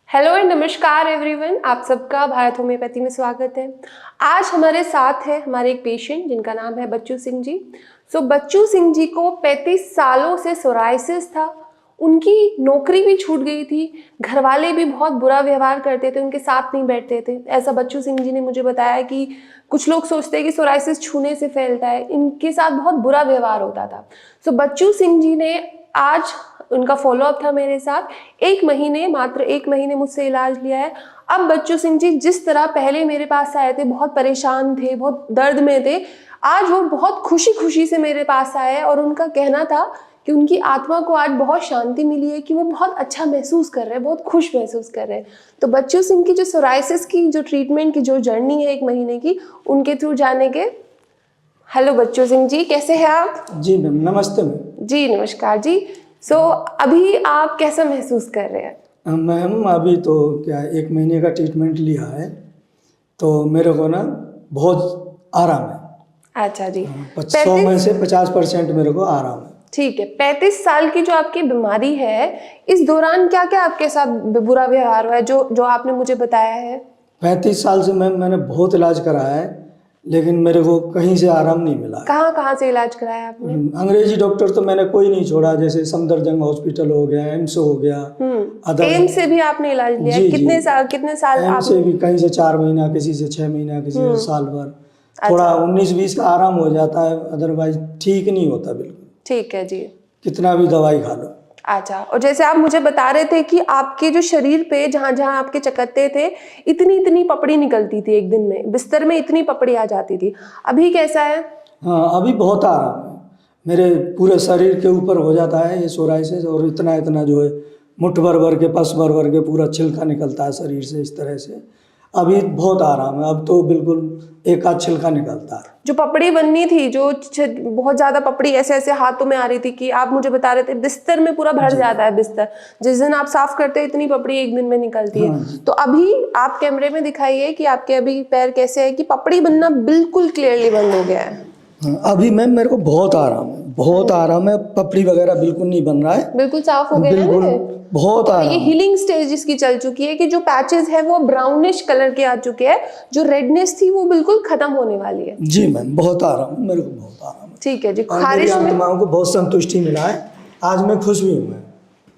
Hello and नमस्कार everyone, आप सबका भारत होम्योपैथी में स्वागत है। आज हमारे साथ है हमारे एक पेशेंट जिनका नाम है बच्चू सिंह जी। बच्चू सिंह जी को 35 सालों से सोराइसिस था। उनकी नौकरी भी छूट गई थी, घर वाले भी बहुत बुरा व्यवहार करते थे, उनके साथ नहीं बैठते थे। ऐसा बच्चू सिंह जी ने मुझे बताया कि कुछ लोग सोचते हैं कि सोराइसिस छूने से फैलता है, इनके साथ बहुत बुरा व्यवहार होता था। बच्चू सिंह जी ने आज उनका फॉलोअप था मेरे साथ, मात्र एक महीने मुझसे इलाज लिया है। अब बच्चू सिंह जी जिस तरह पहले मेरे पास आए थे, बहुत परेशान थे, बहुत दर्द में थे, आज वो बहुत खुशी खुशी से मेरे पास आए हैं और उनका कहना था कि उनकी आत्मा को आज बहुत शांति मिली है, कि वो बहुत अच्छा महसूस कर रहे हैं, बहुत खुश महसूस कर रहे हैं। तो बच्चू सिंह की जो सोराइसिस की जो ट्रीटमेंट की जो जर्नी है 1 महीने की, उनके थ्रू जाने के। हेलो बच्चू सिंह जी, कैसे हैं आप? जी मैम, नमस्ते मैम। जी नमस्कार जी। अभी आप कैसा महसूस कर रहे हैं? मैम अभी तो क्या 1 महीने का ट्रीटमेंट लिया है, तो मेरे को ना बहुत आराम है। अच्छा जी। 100 में से 50% मेरे को आराम है। ठीक है। 35 साल की जो आपकी बीमारी है, इस दौरान क्या क्या आपके साथ बुरा व्यवहार हुआ है जो आपने मुझे बताया है? 35 साल से मैम मैंने बहुत इलाज कराया है, लेकिन मेरे को कहीं से आराम नहीं मिला। कहाँ कहाँ से इलाज कराया आपने? अंग्रेजी डॉक्टर तो मैंने कोई नहीं छोड़ा, जैसे सफदरजंग हॉस्पिटल हो गया, एम्स हो गया। एम्स से भी आपने इलाज लिया? जी, कितने साल एम्स से भी कहीं से 4 महीना, किसी से 6 महीना, किसी से साल भर। थोड़ा 19-20 का आराम हो जाता है, अदरवाइज ठीक नहीं होता बिल्कुल। ठीक है जी। कितना भी दवाई खा लो। अच्छा, और जैसे आप मुझे बता रहे थे कि आपके जो शरीर पे जहाँ जहाँ आपके चकत्ते थे, इतनी इतनी पपड़ी निकलती थी, एक दिन में बिस्तर में इतनी पपड़ी आ जाती थी। अभी कैसा है? हाँ, अभी बहुत आराम है। मेरे पूरे शरीर के ऊपर हो जाता है ये सोराइसिस, और इतना इतना जो है मुट्ठ भर के, पस भर के पूरा छिलका निकलता है शरीर से, इस तरह से। अभी बहुत आराम है, अब तो बिल्कुल एक आध छिलका निकलता है। जो पपड़ी बननी थी, जो बहुत ज्यादा पपड़ी ऐसे ऐसे हाथों में आ रही थी, कि आप मुझे बता रहे थे बिस्तर में पूरा भर जाता है बिस्तर, जिस दिन आप साफ करते हैं इतनी पपड़ी एक दिन में निकलती है। तो अभी आप कैमरे में दिखाइए कि आपके अभी पैर कैसे है, कि पपड़ी बनना बिल्कुल क्लियरली बंद हो गया है। अभी मैम मेरे को बहुत आराम है, बहुत आराम है। पपड़ी वगैरह बिल्कुल नहीं बन रहा है, बिल्कुल साफ हो गया है बिल्कुल ना? बहुत आराम। ये हीलिंग स्टेज इसकी चल चुकी है, कि जो पैचेस है वो ब्राउनिश कलर के आ चुके हैं, जो रेडनेस थी वो बिल्कुल खत्म होने वाली है। जी मैम, बहुत आराम, मेरे को बहुत आराम है। ठीक है जी। खारिश में आत्माओं को बहुत संतुष्टि मिला है, आज मैं खुश भी हूँ। मैं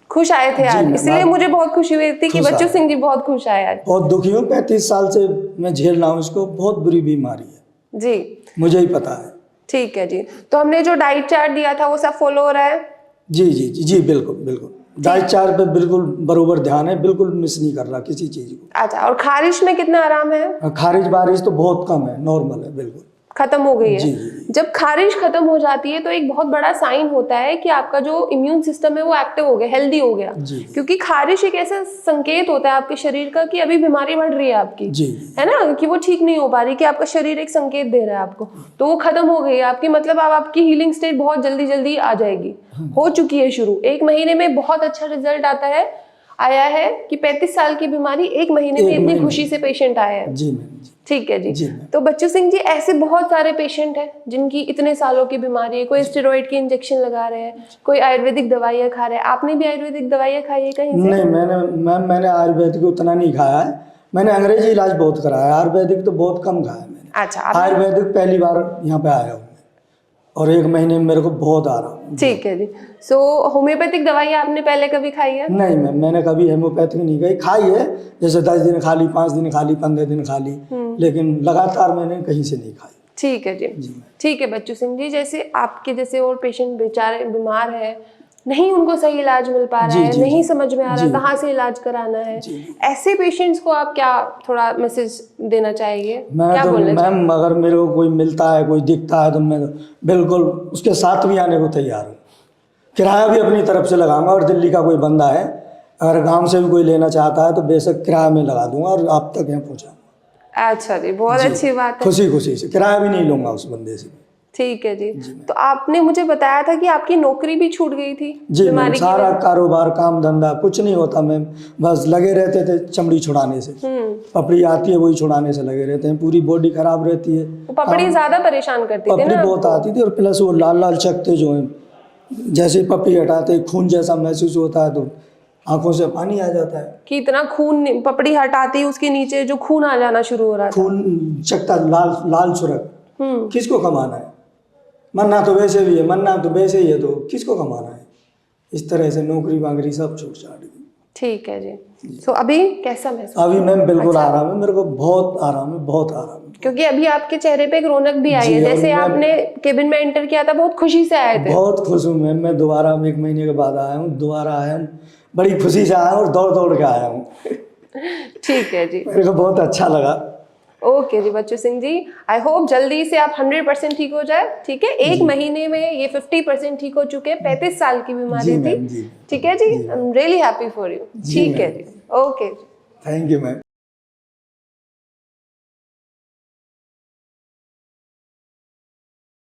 खुश आए थे आज, इसलिए मुझे बहुत खुशी हुई थी कि बच्चू सिंह जी बहुत खुश आए आज। बहुत दुखी हूँ, 35 साल से मैं झेल रहा हूँ इसको, बहुत बुरी बीमारी है जी, मुझे ही पता है। ठीक है जी। तो हमने जो डाइट चार्ट दिया था वो सब फॉलो हो रहा है? जी जी जी जी, बिल्कुल बिल्कुल। डाइट चार्ट पे बिल्कुल बरोबर ध्यान है, बिल्कुल मिस नहीं कर रहा किसी चीज को। अच्छा, और खारिश में कितना आराम है? खारिश बारिश तो बहुत कम है, नॉर्मल है, बिल्कुल खत्म हो गई है। जी जी। जब खारिश खत्म हो जाती है तो एक बहुत बड़ा साइन होता है कि आपका जो इम्यून सिस्टम है वो एक्टिव हो गया, हेल्दी हो गया। क्योंकि खारिश एक ऐसा संकेत होता है आपके शरीर का कि अभी बीमारी बढ़ रही है आपकी, है ना, कि वो ठीक नहीं हो पा रही, कि आपका शरीर एक संकेत दे रहा है आपको। तो वो खत्म हो गई है आपकी, मतलब अब आपकी हीलिंग स्टेट बहुत जल्दी जल्दी आ जाएगी, हो चुकी है शुरू। 1 महीने में बहुत अच्छा रिजल्ट आया है कि 35 साल की बीमारी 1 महीने में इतनी खुशी से पेशेंट आया है। जी मैम। ठीक है जी। तो बच्चू सिंह जी, ऐसे बहुत सारे पेशेंट हैं जिनकी इतने सालों की बीमारी है, कोई स्टेरॉइड की इंजेक्शन लगा रहे हैं, कोई आयुर्वेदिक दवाइयाँ खा रहे हैं। आपने भी आयुर्वेदिक दवाइयाँ खाई है कहीं से? नहीं, मैंने आयुर्वेदिक उतना नहीं खाया है, मैंने अंग्रेजी इलाज बहुत कराया है, आयुर्वेदिक तो बहुत कम खाया है मैंने। अच्छा, आयुर्वेदिक पहली बार यहाँ पे आया हूँ, और 1 महीने में मेरे को बहुत आराम। ठीक है जी। होम्योपैथिक दवाई आपने पहले कभी खाई है? नहीं मैम, मैंने कभी होम्योपैथिक नहीं खाई है, जैसे 10 दिन खा ली, 5 दिन खा ली, 15 दिन खा ली, लेकिन लगातार मैंने कहीं से नहीं खाई। ठीक है जी। ठीक है बच्चू सिंह जी, जैसे आपके जैसे और पेशेंट बेचारे बीमार है, नहीं उनको सही इलाज मिल पा रहा है, नहीं समझ में आ रहा कहाँ से इलाज कराना है, ऐसे पेशेंट्स को आप क्या थोड़ा मैसेज देना चाहेंगे? क्या बोलना चाहिए? मैम अगर मेरे को कोई मिलता है, कोई दिखता है, तो मैं बिल्कुल उसके साथ भी आने को तैयार हूँ। किराया भी अपनी तरफ से लगाऊंगा, और दिल्ली का कोई बंदा है अगर गांव से भी कोई लेना चाहता है तो बेशक किराया में लगा दूंगा और आप तक यहाँ पहुँचाऊंगा। अच्छा जी, बहुत अच्छी बात है। खुशी खुशी से, किराया भी नहीं लूंगा उस बंदे से। ठीक है जी। तो आपने मुझे बताया था कि आपकी नौकरी भी छूट गई थी जी मैम, सारा कारोबार, काम धंधा कुछ नहीं होता मैम, बस लगे रहते थे चमड़ी छुड़ाने से। पपड़ी आती है वही छुड़ाने से लगे रहते हैं, पूरी बॉडी खराब रहती है। पपड़ी ज्यादा परेशान करती थी ना? पपड़ी बहुत आती थी, और प्लस वो लाल लाल चकते जो है, जैसे पपड़ी हटाते खून जैसा महसूस होता है, तो आंखों से पानी आ जाता है, कि इतना खून, पपड़ी हटाती उसके नीचे जो खून आ जाना शुरू हो रहा था। खून चकता लाल लाल सुरख। हम्म। किसको कमाना है? मरना तो वैसे भी है, मरना तो वैसे ही है, तो किसको कमाना है? इस तरह से नौकरी वाकरी सब छूट छाट गई। ठीक है जी। सो अभी कैसा महसूस? अभी मैम बिल्कुल अच्छा। आराम है, मेरे को बहुत आराम है, बहुत आराम है। क्योंकि अभी आपके चेहरे पे एक रौनक भी आई जी, है, और जैसे मैं आपने केबिन में एंटर किया था बहुत खुशी से आए थे। बहुत खुश हूँ मैम, मैं दोबारा 1 महीने के बाद आया हूँ, दोबारा आया हूँ, बड़ी खुशी से आया हूँ और दौड़ दौड़ के आया हूँ। ठीक है जी। मेरे को बहुत अच्छा लगा। ओके जी बच्चू सिंह जी, आई होप जल्दी से आप 100% ठीक हो जाए। ठीक है, 1 महीने में ये 50% ठीक हो चुके हैं। 35 साल की बीमारी जी थी। मैम, जी ठीक है जी, जी I am really happy for you. जी ठीक है मैम। जी, ओके। Thank you ma'am.